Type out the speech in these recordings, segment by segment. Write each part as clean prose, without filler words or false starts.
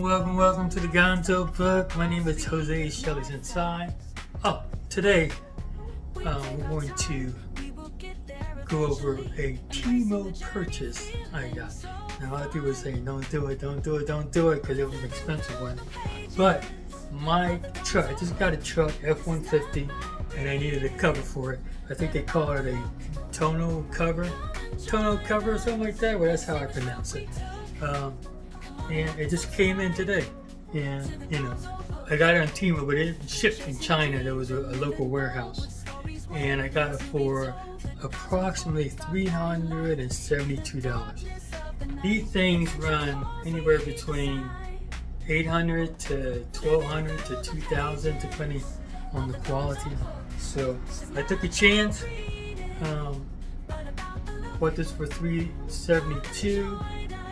welcome to the Gonzo Book. My name is Jose. Shelly's inside. Today we're going to go over a Temu purchase I got. Now, a lot of people are saying, don't do it, because it was an expensive one. But my truck, I just got a truck, F150, and I needed a cover for it. I think they call it a Tonneau cover or something like that. Well, that's how I pronounce it. And it just came in today. And, I got it on Temu, but it shipped from China. There was a local warehouse. And I got it for approximately $372. These things run anywhere between $800 to $1,200 to $2,000, depending on the quality. So I took a chance. Bought this for $372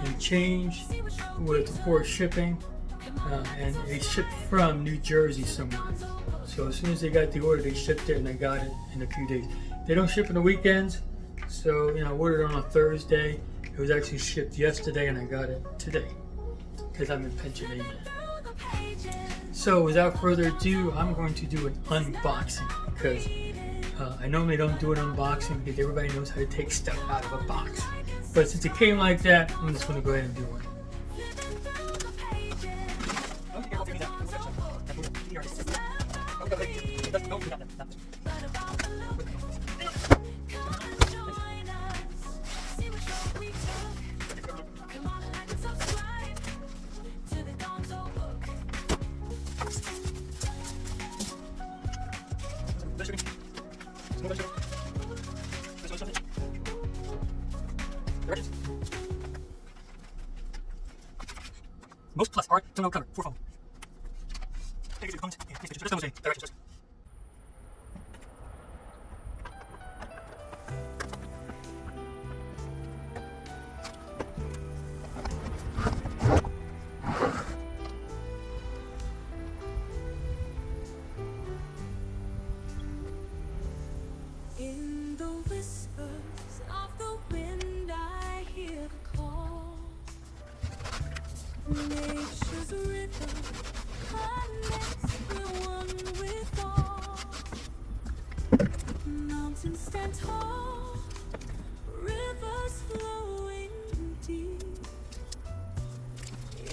and change with port shipping, and they shipped from New Jersey somewhere. So as soon as they got the order, they shipped it, and I got it in a few days. They don't ship on the weekends, so I ordered it on a Thursday. It was actually shipped yesterday, and I got it today because I'm in Pennsylvania. So without further ado, I'm going to do an unboxing because I normally don't do an unboxing because everybody knows how to take stuff out of a box. But since it came like that, I'm just going to go ahead and do one. Most plus art Tonneau cover for phone. In the whispers of the wind, I hear the call. Nature's rhythm connects, we're one with all. Mountains stand tall, rivers flowing deep.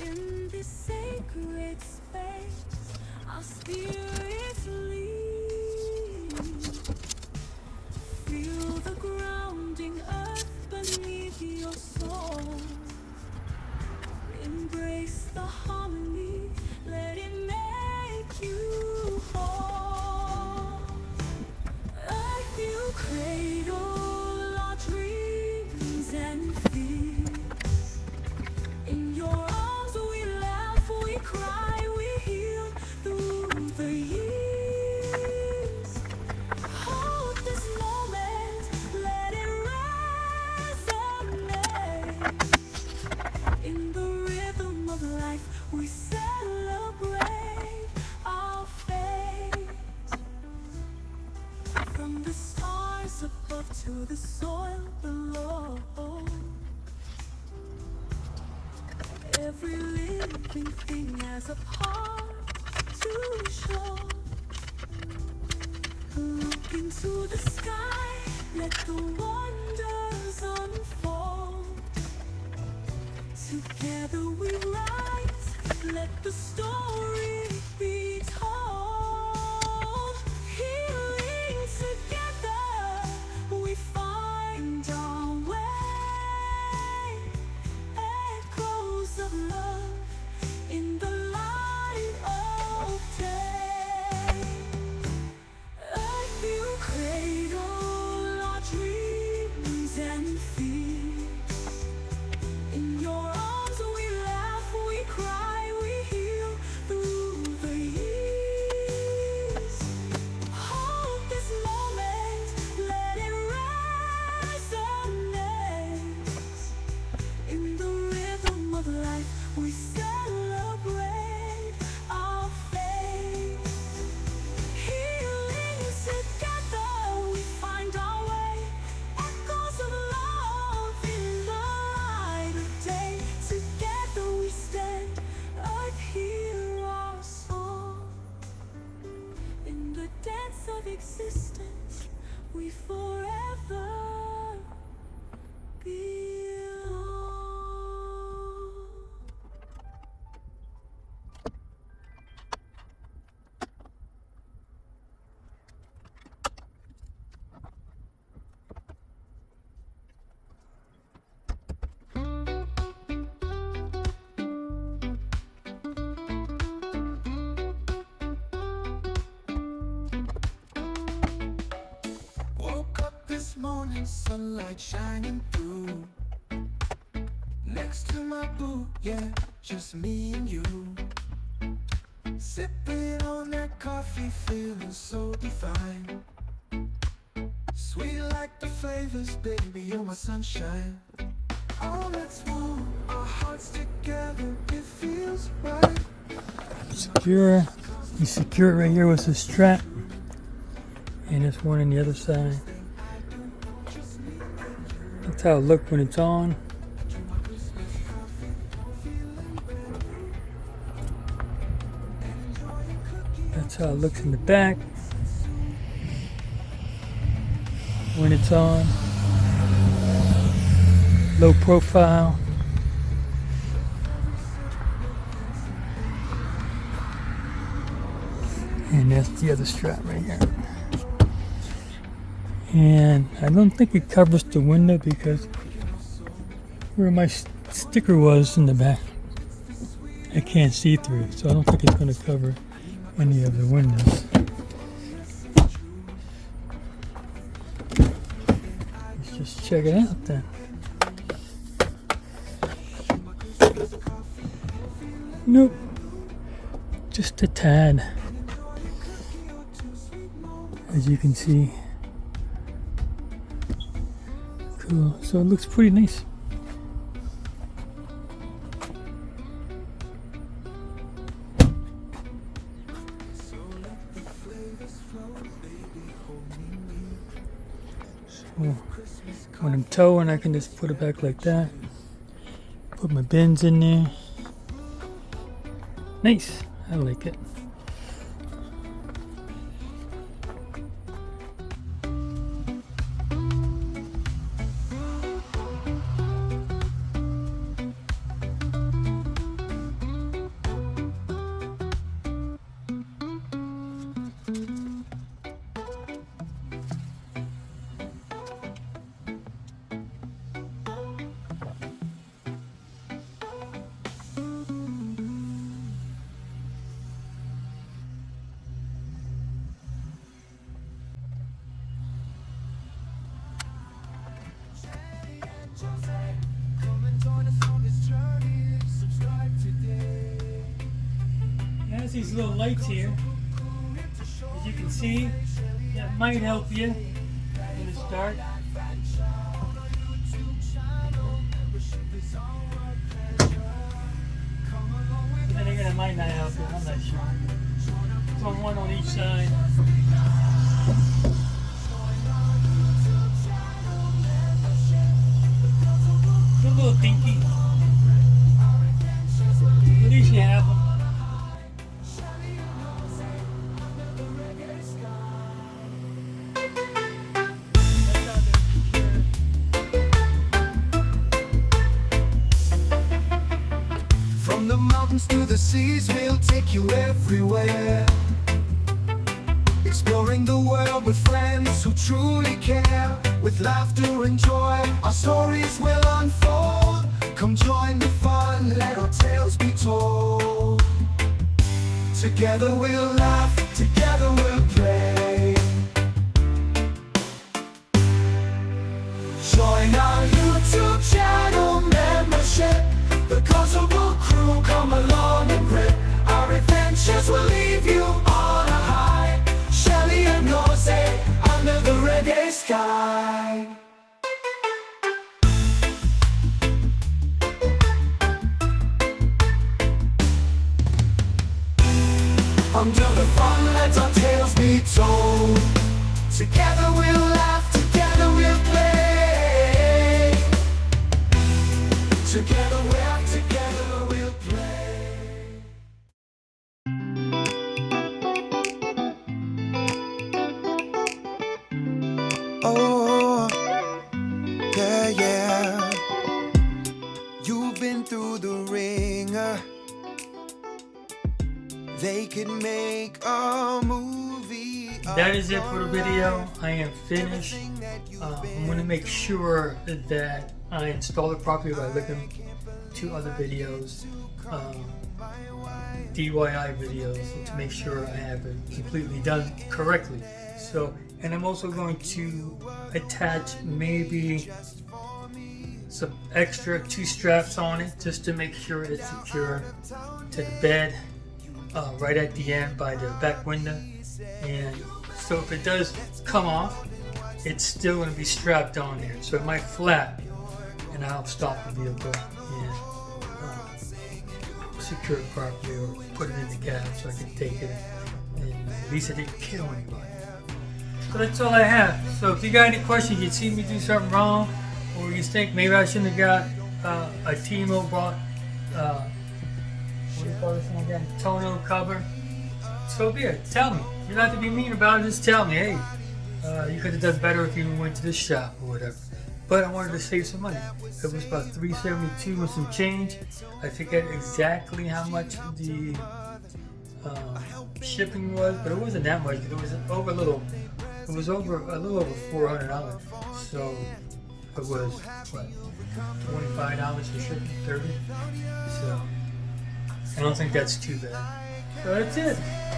In this sacred space, our spirits lead. Feel the grounding earth beneath your soul. Embrace the harmony, let it make you whole. Earth, you cradle our dreams and fears. In your arms we laugh, we cry, we heal through the years. Hold this moment, let it resonate. In the rhythm of life, we celebrate our fate. From the stars above to the soil below, every living thing has a part to show. Look into the sky, let the wonders unfold. Together we rise, let the story be told. Healing together, we find our way. Echoes of love in the light of day. existence we forever belong. Woke up this morning, sunlight shining through. Next to my boo, yeah, just me and you. Sipping on that coffee, feeling so divine. Sweet like the flavors, baby, you're my sunshine. Oh, let's move our hearts together, it feels right. Secure. You secure it right here with this strap. And this one on the other side. That's how it looks when it's on. That's how it looks in the back when it's on. Low profile. And that's the other strap right here. And I don't think it covers the window because where my sticker was in the back, I can't see through, so I don't think it's going to cover any of the windows. Let's just check it out then. Nope, just a tad, as you can see. Cool. So it looks pretty nice. So when I'm towing, I can just put it back like that. Put my bins in there. Nice. I like it. Has these little lights here, as you can see, that might help you when it's dark. But then again, it might not help you, I'm not sure. It's on one on each side. It's a little dinky. At least you have them. From the mountains to the seas, we'll take you everywhere. Exploring the world with friends who truly care. With laughter and joy, our stories will unfold. Come join the fun, let our tales be told. Together we'll laugh, together we'll play. Join our YouTube channel membership. The Gonzo Book crew, come along and rip. Our adventures will leave you on a high. Shelly and Jose under the reggae sky. Under the fun, let our tales be told. Together we'll laugh, together we'll play. Together we'll play. could make a movie. That is it for the video. I am finished. I'm going to make sure that I install it properly by looking to other videos, DIY videos, to make sure I have it completely done correctly. So, and I'm also going to attach maybe some extra 2 straps on it just to make sure it's secure to the bed right at the end by the back window. And so if it does come off, it's still going to be strapped on there, so it might flap, and I'll stop the vehicle and secure it properly, or put it in the cab so I can take it, and at least I didn't kill anybody. So that's all I have. So if you got any questions, you see me do something wrong, or you think maybe I shouldn't have got a Temu bought what do you call this one again? Tonneau cover, so be it. Tell me. You don't have to be mean about it, just tell me, hey, you could have done better if you went to this shop or whatever. But I wanted to save some money. It was about $372 with some change. I forget exactly how much the shipping was, but it wasn't that much. It was over a little over $400. So it was what, $25 for shipping, $30. So I don't think that's too bad. So that's it.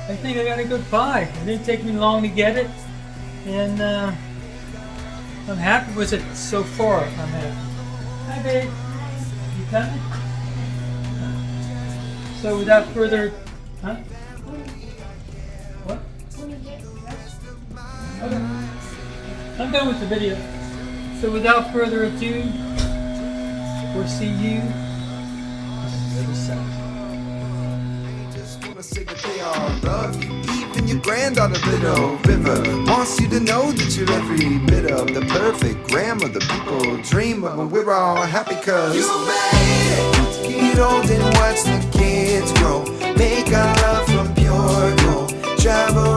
I think I got a good buy. It didn't take me long to get it, and I'm happy with it so far. I'm happy. Hi, babe. You coming? So without further, What? Okay. I'm done with the video. So without further ado, we'll see you on the other side. Say that they all love you. Even your granddaughter, Little River, wants you to know that you're every bit of the perfect grandma the people dream of. And we're all happy cause you made it. Get old and watch the kids grow. Make our love from pure gold. Travel